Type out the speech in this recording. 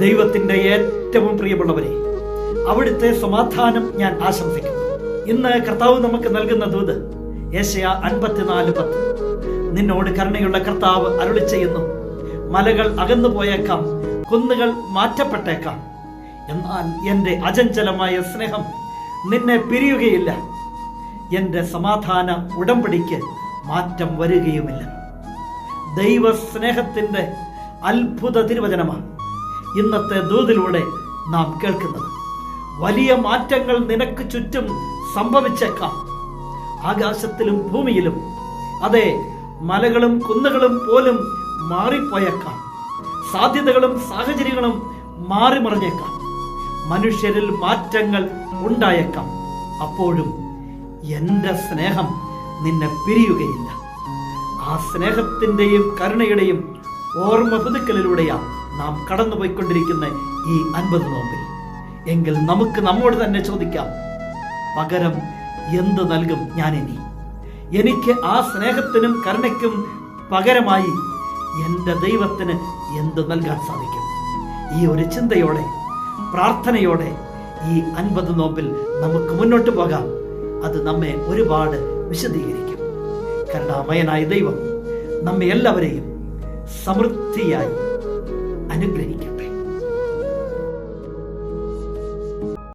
ദൈവത്തിൻ്റെ ഏറ്റവും പ്രിയമുള്ളവരെ, അവിടുത്തെ സമാധാനം ഞാൻ ആശംസിക്കുന്നു. ഇന്ന് കർത്താവ് നമുക്ക് നൽകുന്ന ദൂത് യെശയ്യാ 54:10. നിന്നോട് കരുണയുള്ള കർത്താവ് അരുളി ചെയ്യുന്നു, മലകൾ അകന്നു പോയേക്കാം, കുന്നുകൾ മാറ്റപ്പെട്ടേക്കാം, എന്നാൽ എൻ്റെ അചഞ്ചലമായ സ്നേഹം നിന്നെ പിരിയുകയില്ല, എൻ്റെ സമാധാന ഉടമ്പടിക്ക് മാറ്റം വരികയുമില്ല. ദൈവ സ്നേഹത്തിൻ്റെ അത്ഭുത തിരുവചനമാണ് ഇന്നത്തെ ദൂതിലൂടെ നാം കേൾക്കുന്നത്. വലിയ മാറ്റങ്ങൾ നിനക്ക് ചുറ്റും സംഭവിച്ചേക്കാം. ആകാശത്തിലും ഭൂമിയിലും, അതെ, മലകളും കുന്നുകളും പോലും മാറിപ്പോയേക്കാം. സാധ്യതകളും സാഹചര്യങ്ങളും മാറിമറിഞ്ഞേക്കാം. മനുഷ്യരിൽ മാറ്റങ്ങൾ ഉണ്ടായേക്കാം. അപ്പോഴും എൻ്റെ സ്നേഹം നിന്നെ പിരിയുകയില്ല. ആ സ്നേഹത്തിൻ്റെയും കരുണയുടെയും ഓർമ്മ പുതുക്കലിലൂടെയാണ് നാം കടന്നുപോയിക്കൊണ്ടിരിക്കുന്ന ഈ 50 നോമ്പിൽ. എങ്കിൽ നമുക്ക് നമ്മോട് തന്നെ ചോദിക്കാം, പകരം എന്ത് നൽകും ഞാൻ ഇനി? എനിക്ക് ആ സ്നേഹത്തിനും കരുണയ്ക്കും പകരമായി എൻ്റെ ദൈവത്തിന് എന്ത് നൽകാൻ സാധിക്കും? ഈ ഒരു ചിന്തയോടെ, പ്രാർത്ഥനയോടെ ഈ 50 നോമ്പിൽ നമുക്ക് മുന്നോട്ട് പോകാം. അത് നമ്മെ ഒരുപാട് വിശദീകരിക്കും. കരുണാമയനായ ദൈവം നമ്മെ എല്ലാവരെയും സമൃദ്ധിയായി അനുഗ്രഹിക്കും.